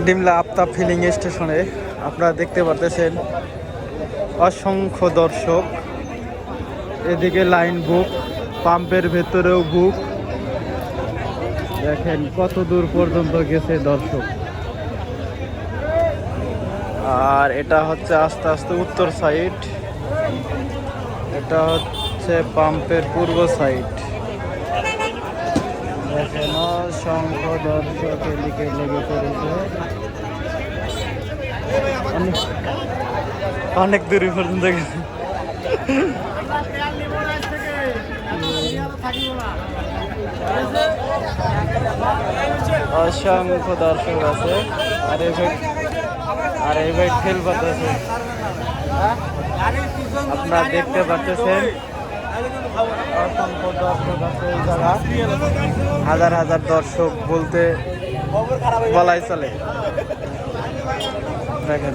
Dimla Aftab feeling স্টেশনে আপনারা দেখতে পারতেছেন অসংখ্য দর্শক। এদিকে লাইন বুক, পাম্পের ভেতরেও বুক। দেখেন কত দূর পর্যন্ত গেছে দর্শক। আর এটা হচ্ছে আস্তে আস্তে উত্তর সাইড, এটা হচ্ছে পাম্পের পূর্ব সাইড। দেখেন অসংখ্য দর্শক এদিকে লেগে পড়েছে, অনেক দূর পর্যন্ত গেছে। অসংখ্য দর্শক আছে। আর এই ভাই খেল পাচ্ছে, আপনারা দেখতে পাচ্ছেন অসংখ্য দর্শক আছে এই জায়গা। হাজার হাজার দর্শক বলতে বলাই চলে। দেখেন